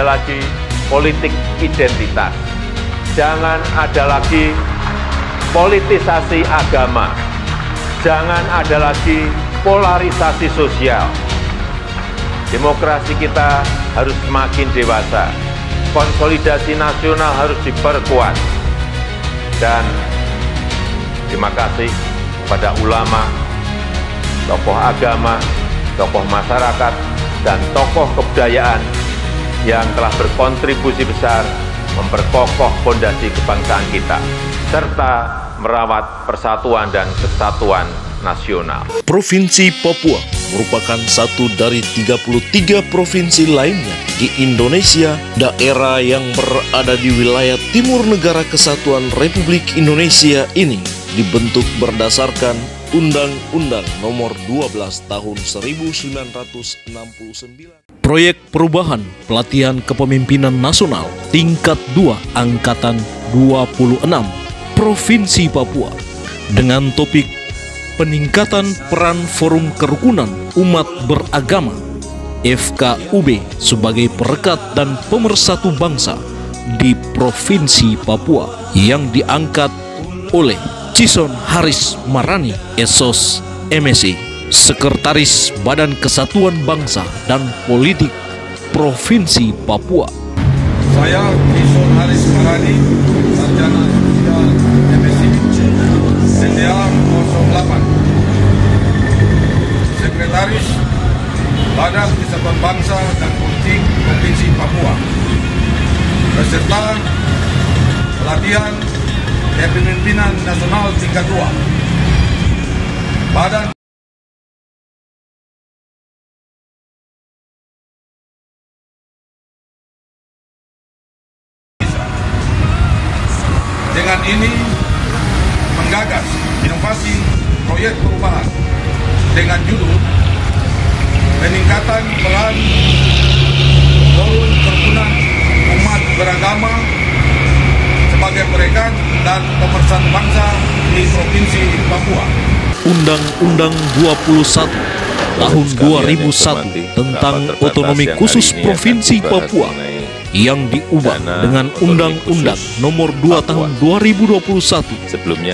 lagi politik identitas. Jangan ada lagi politisasi agama. Jangan ada lagi polarisasi sosial. Demokrasi kita harus semakin dewasa. Konsolidasi nasional harus diperkuat. Dan terima kasih kepada ulama, tokoh agama, tokoh masyarakat, dan tokoh kebudayaan yang telah berkontribusi besar memperkokoh fondasi kebangsaan kita, serta merawat persatuan dan kesatuan nasional. Provinsi Papua merupakan satu dari 33 provinsi lainnya di Indonesia, daerah yang berada di wilayah timur negara kesatuan Republik Indonesia ini dibentuk berdasarkan Undang-Undang Nomor 12 Tahun 1969. Proyek Perubahan Pelatihan Kepemimpinan Nasional Tingkat 2 Angkatan 26 Provinsi Papua dengan topik Peningkatan Peran Forum Kerukunan Umat Beragama FKUB sebagai perekat dan pemersatu bangsa di Provinsi Papua yang diangkat oleh Cison Haris Marani, Esos MSI, Sekretaris Badan Kesatuan Bangsa dan Politik Provinsi Papua. Saya Cison Haris Marani, Sarjana Sosial MSI, NDA 08, Sekretaris Badan Kesatuan Bangsa dan Politik Provinsi Papua, beserta pelatihan Kepemimpinan Nasional Tingkat 2. Badan dengan ini menggagas inovasi proyek perubahan dengan judul Peningkatan Peran Forum Kerukunan Umat Beragama sebagai perekat dan pemersatu bangsa di Provinsi Papua. Undang-Undang 21 Tahun 2001 tentang Otonomi Khusus Provinsi Papua yang diubah dengan Undang-Undang Nomor 2 Tahun 2021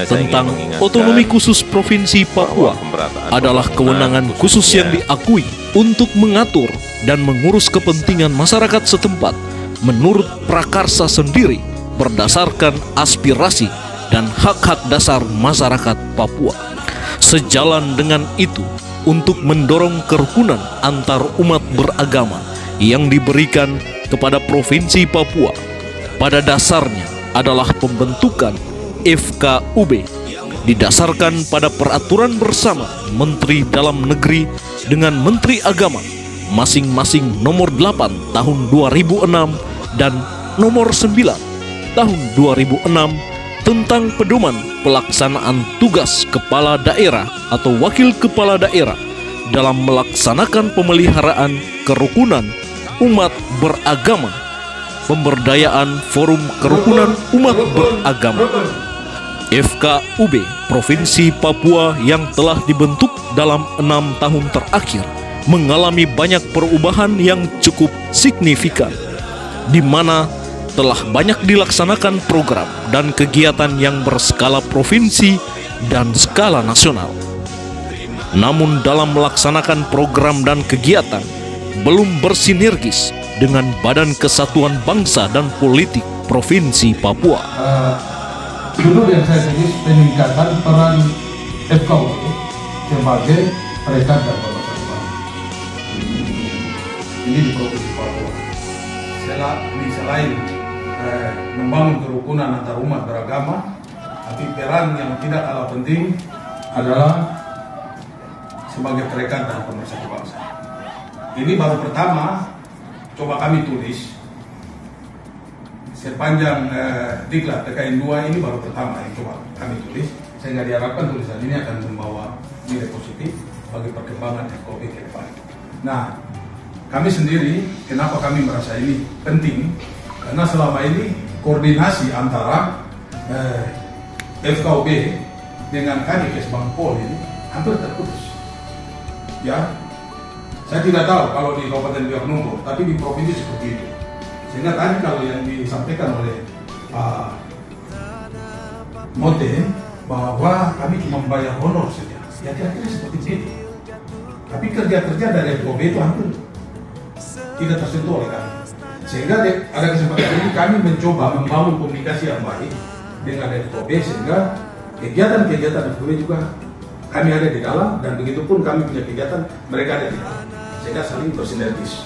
tentang Otonomi Khusus Provinsi Papua adalah kewenangan khusus yang diakui untuk mengatur dan mengurus kepentingan masyarakat setempat menurut prakarsa sendiri berdasarkan aspirasi dan hak-hak dasar masyarakat Papua. Sejalan dengan itu, untuk mendorong kerukunan antar umat beragama yang diberikan kepada Provinsi Papua, pada dasarnya adalah pembentukan FKUB didasarkan pada peraturan bersama Menteri Dalam Negeri dengan Menteri Agama masing-masing nomor 8 tahun 2006 dan nomor 9 tahun 2006 tentang pedoman pelaksanaan tugas kepala daerah atau wakil kepala daerah dalam melaksanakan pemeliharaan kerukunan umat beragama, pemberdayaan forum kerukunan umat beragama. FKUB Provinsi Papua yang telah dibentuk dalam 6 tahun terakhir mengalami banyak perubahan yang cukup signifikan, di mana telah banyak dilaksanakan program dan kegiatan yang berskala provinsi dan skala nasional. Namun dalam melaksanakan program dan kegiatan belum bersinergis dengan Badan Kesatuan Bangsa dan Politik Provinsi Papua. Judul yang saya tulis peningkatan peran FKUB sebagai perekat dan pemersatu bangsa. Ini di Provinsi Papua. Selain membangun kerukunan antar umat beragama, tapi peran yang tidak kalah penting adalah sebagai perekat dan pemersatu bangsa. Ini baru pertama coba kami tulis sepanjang diklat TKN 2 ini, baru pertama yang coba kami tulis, sehingga diharapkan tulisan ini akan membawa nilai positif bagi perkembangan FKUB ke depan. Nah, kami sendiri, kenapa kami merasa ini penting? Karena selama ini koordinasi antara FKUB dengan Kadikes Bangpol ini hampir terputus. Ya, saya tidak tahu kalau di Kabupaten Biak Numfor, tapi di provinsi seperti itu. Sehingga tadi kalau yang disampaikan oleh Pak Mote bahwa kami cuma membayar honor saja, ya kira-kira seperti itu. Tapi kerja-kerja dari FOB itu hampir tidak tersentuh oleh kami. Sehingga ada kesempatan ini kami mencoba membangun komunikasi yang baik dengan FOB, sehingga kegiatan-kegiatan FOB juga kami ada di dalam, dan begitupun kami punya kegiatan mereka ada di dalam, sehingga saling bersinergis.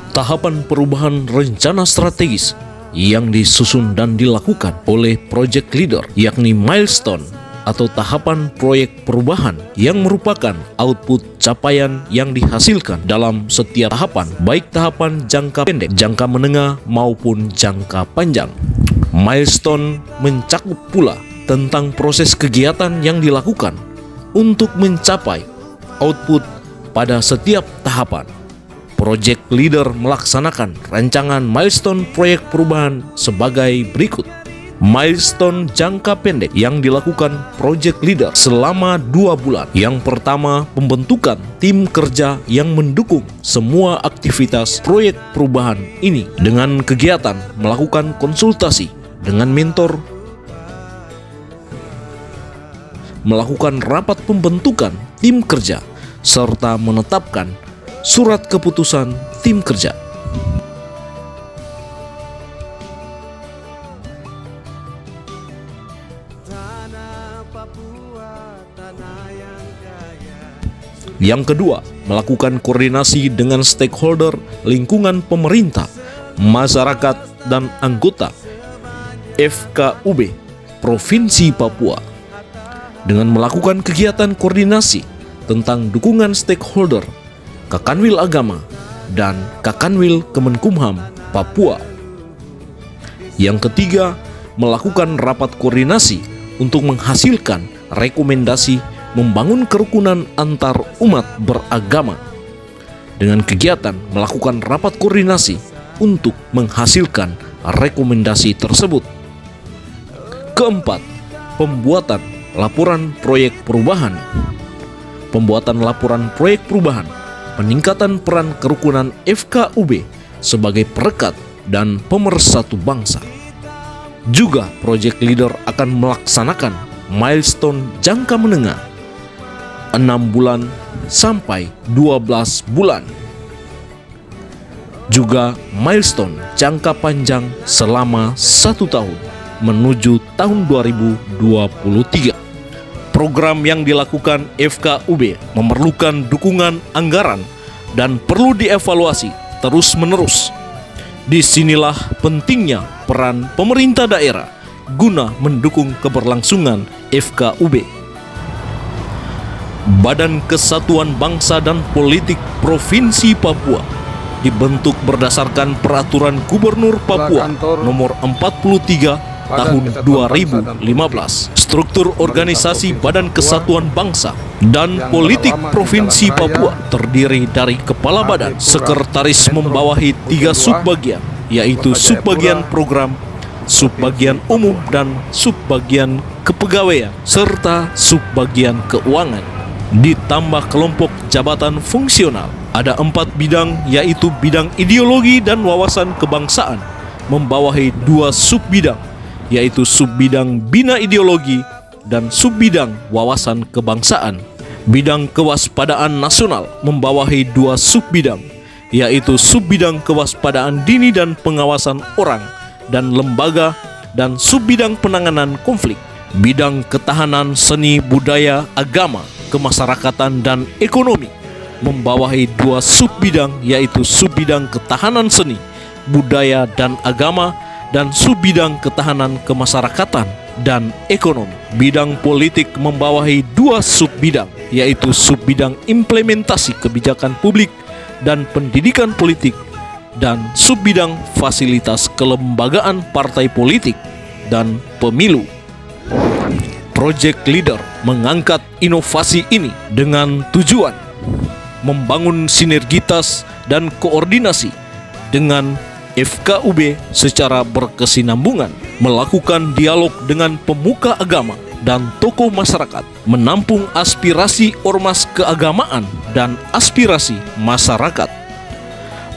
Tahapan perubahan rencana strategis yang disusun dan dilakukan oleh project leader, yakni milestone atau tahapan proyek perubahan yang merupakan output capaian yang dihasilkan dalam setiap tahapan, baik tahapan jangka pendek, jangka menengah maupun jangka panjang. Milestone mencakup pula tentang proses kegiatan yang dilakukan untuk mencapai output pada setiap tahapan. Project leader melaksanakan rancangan milestone proyek perubahan sebagai berikut. Milestone jangka pendek yang dilakukan project leader selama 2 bulan. Yang pertama, pembentukan tim kerja yang mendukung semua aktivitas proyek perubahan ini dengan kegiatan melakukan konsultasi dengan mentor, melakukan rapat pembentukan tim kerja, serta menetapkan surat keputusan tim kerja. Yang kedua, melakukan koordinasi dengan stakeholder lingkungan pemerintah, masyarakat, dan anggota FKUB Provinsi Papua dengan melakukan kegiatan koordinasi tentang dukungan stakeholder Kakanwil Agama dan Kakanwil Kemenkumham Papua. Yang ketiga, melakukan rapat koordinasi untuk menghasilkan rekomendasi membangun kerukunan antar umat beragama dengan kegiatan melakukan rapat koordinasi untuk menghasilkan rekomendasi tersebut. Keempat, pembuatan laporan proyek perubahan. Pembuatan laporan proyek perubahan, peningkatan peran kerukunan FKUB sebagai perekat dan pemersatu bangsa. Juga project leader akan melaksanakan milestone jangka menengah 6 bulan sampai 12 bulan. Juga milestone jangka panjang selama 1 tahun menuju tahun 2023. Program yang dilakukan FKUB memerlukan dukungan anggaran dan perlu dievaluasi terus-menerus. Disinilah pentingnya peran pemerintah daerah guna mendukung keberlangsungan FKUB. Badan Kesatuan Bangsa dan Politik Provinsi Papua dibentuk berdasarkan Peraturan Gubernur Papua Nomor 43 Tahun 2015. Struktur organisasi Badan Kesatuan Bangsa dan Politik Provinsi Papua terdiri dari Kepala Badan, Sekretaris membawahi 3 subbagian, yaitu Subbagian Program, Subbagian Umum, dan Subbagian Kepegawaian, serta Subbagian Keuangan. Ditambah kelompok jabatan fungsional, ada 4 bidang, yaitu bidang ideologi dan wawasan kebangsaan, membawahi 2 subbidang, yaitu subbidang bina ideologi dan subbidang wawasan kebangsaan. Bidang kewaspadaan nasional membawahi 2 subbidang, yaitu subbidang kewaspadaan dini dan pengawasan orang dan lembaga, dan subbidang penanganan konflik. Bidang ketahanan seni budaya agama, kemasyarakatan, dan ekonomi membawahi 2 subbidang, yaitu subbidang ketahanan seni, budaya, dan agama, dan subbidang ketahanan kemasyarakatan dan ekonomi. Bidang politik membawahi 2 subbidang, yaitu subbidang implementasi kebijakan publik dan pendidikan politik, dan subbidang fasilitas kelembagaan partai politik dan pemilu. Project leader mengangkat inovasi ini dengan tujuan membangun sinergitas dan koordinasi dengan FKUB secara berkesinambungan, melakukan dialog dengan pemuka agama dan tokoh masyarakat, menampung aspirasi ormas keagamaan dan aspirasi masyarakat,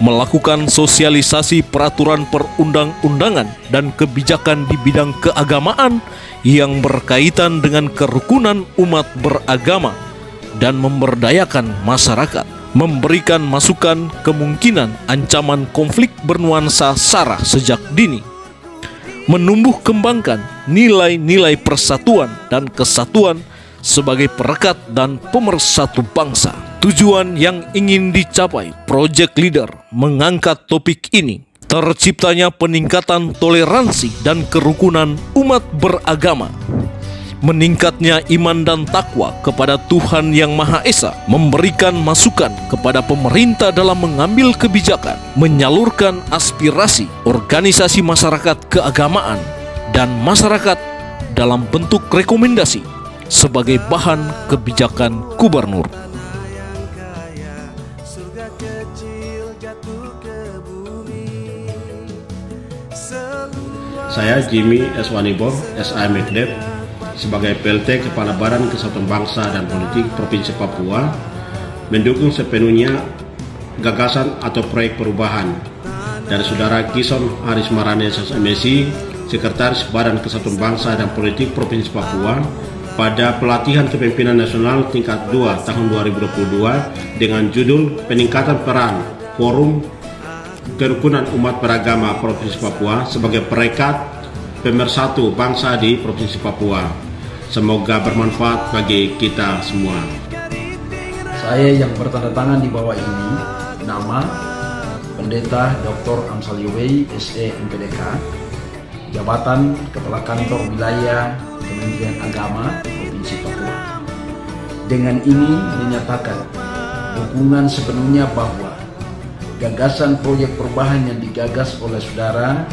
melakukan sosialisasi peraturan perundang-undangan dan kebijakan di bidang keagamaan yang berkaitan dengan kerukunan umat beragama dan memberdayakan masyarakat, memberikan masukan kemungkinan ancaman konflik bernuansa SARA sejak dini, menumbuh kembangkan nilai-nilai persatuan dan kesatuan sebagai perekat dan pemersatu bangsa. Tujuan yang ingin dicapai Project Leader mengangkat topik ini, terciptanya peningkatan toleransi dan kerukunan umat beragama, meningkatnya iman dan takwa kepada Tuhan Yang Maha Esa, memberikan masukan kepada pemerintah dalam mengambil kebijakan, menyalurkan aspirasi organisasi masyarakat keagamaan dan masyarakat dalam bentuk rekomendasi sebagai bahan kebijakan gubernur. Saya Jimmy S. Wanibor, SIMFDEP, sebagai PLT Kepala Badan Kesatuan Bangsa dan Politik Provinsi Papua, mendukung sepenuhnya gagasan atau proyek perubahan dari Saudara Kison Haris Marani SMSI, Sekretaris Badan Kesatuan Bangsa dan Politik Provinsi Papua, pada pelatihan kepemimpinan nasional tingkat 2 tahun 2022 dengan judul Peningkatan Peran Forum Kerukunan Umat Beragama Provinsi Papua sebagai perekat pemersatu bangsa di Provinsi Papua. Semoga bermanfaat bagi kita semua. Saya yang bertanda tangan di bawah ini, nama Pendeta Dr. Amsal Yowei, SE MPDK, Jabatan Kepala Kantor Wilayah Kementerian Agama Provinsi Papua. Dengan ini menyatakan dukungan sepenuhnya bahwa gagasan proyek perubahan yang digagas oleh Saudara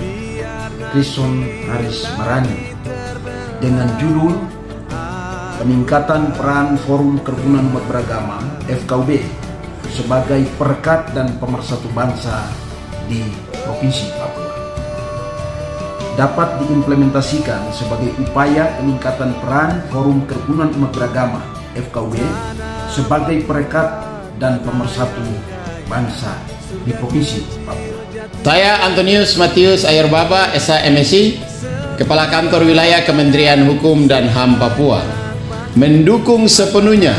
Kison Haris Marani dengan judul Peningkatan Peran Forum Kerukunan Umat Beragama FKUB sebagai perekat dan pemersatu bangsa di Provinsi Papua dapat diimplementasikan sebagai upaya peningkatan peran Forum Kerukunan Umat Beragama FKUB sebagai perekat dan pemersatu bangsa di Provinsi Papua. Saya Antonius Matius Ayerbaba, SIMSI, Kepala Kantor Wilayah Kementerian Hukum dan HAM Papua, mendukung sepenuhnya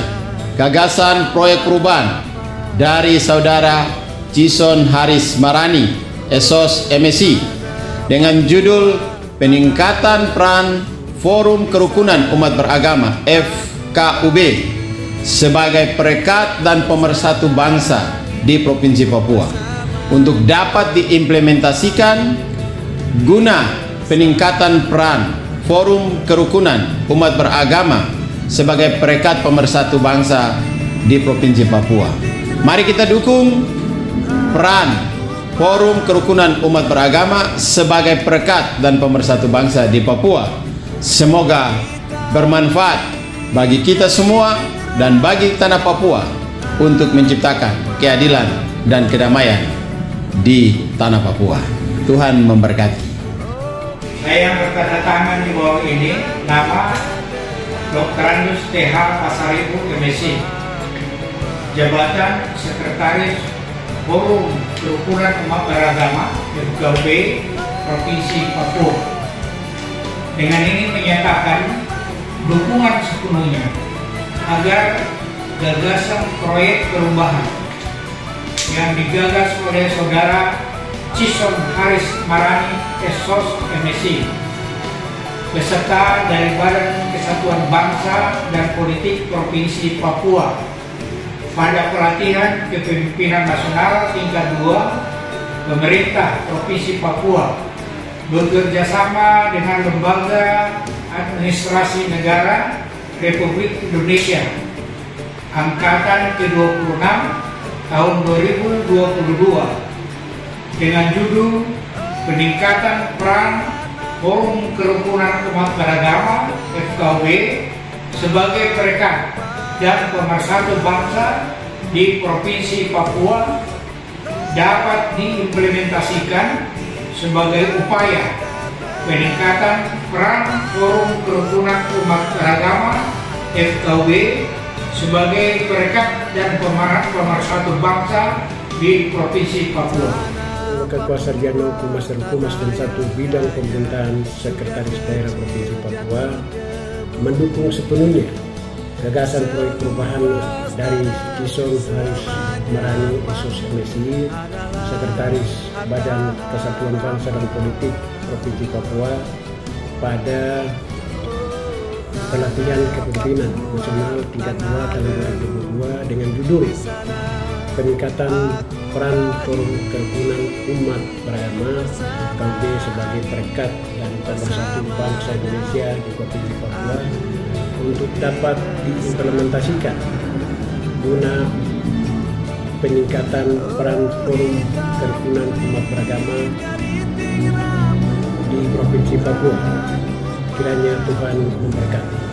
gagasan proyek perubahan dari Saudara Kison Haris Marani, SOS MSI, dengan judul Peningkatan Peran Forum Kerukunan Umat Beragama FKUB sebagai perekat dan pemersatu bangsa di Provinsi Papua untuk dapat diimplementasikan guna peningkatan peran Forum Kerukunan Umat Beragama sebagai perekat pemersatu bangsa di Provinsi Papua. Mari kita dukung peran Forum Kerukunan Umat Beragama sebagai perekat dan pemersatu bangsa di Papua. Semoga bermanfaat bagi kita semua dan bagi tanah Papua untuk menciptakan keadilan dan kedamaian di tanah Papua. Tuhan memberkati. Saya yang bertanda tangan di bawah ini, nama Dr. Andus TH Pasaribu MSI, Jabatan Sekretaris Forum Kerukunan Umat Beragama FKUB Provinsi Papua. Dengan ini menyatakan dukungan sepenuhnya agar gagasan proyek perubahan yang digagas oleh Saudara Kison Haris Marani SOS MSI beserta dari Badan Kesatuan Bangsa dan Politik Provinsi Papua pada pelatihan kepemimpinan nasional tingkat 2 Pemerintah Provinsi Papua bekerjasama dengan Lembaga Administrasi Negara Republik Indonesia Angkatan ke-26 tahun 2022 dengan judul Peningkatan Peran Forum Kerukunan Umat Beragama FKUB sebagai perekat dan pemersatu bangsa di Provinsi Papua dapat diimplementasikan sebagai upaya peningkatan peran Forum Kerukunan Umat Beragama FKUB sebagai perekat dan pemersatu bangsa di Provinsi Papua. Ketua Sarjana Hukum Master Hukum dan 1 Bidang Pemerintahan Sekretaris Daerah Provinsi Papua mendukung sepenuhnya gagasan proyek perubahan dari Kison Haris Marani SOS MSI, Sekretaris Badan Kesatuan Bangsa dan Politik Provinsi Papua pada pelatihan kepemimpinan nasional tingkat 2 tahun 2022 dengan judul Peningkatan Peran Forum Kerukunan Umat Beragama KB sebagai perekat dan pemersatu bangsa Indonesia di Provinsi Papua untuk dapat diimplementasikan guna peningkatan peran Forum Kerukunan Umat Beragama di Provinsi Papua. Kiranya Tuhan memberkati.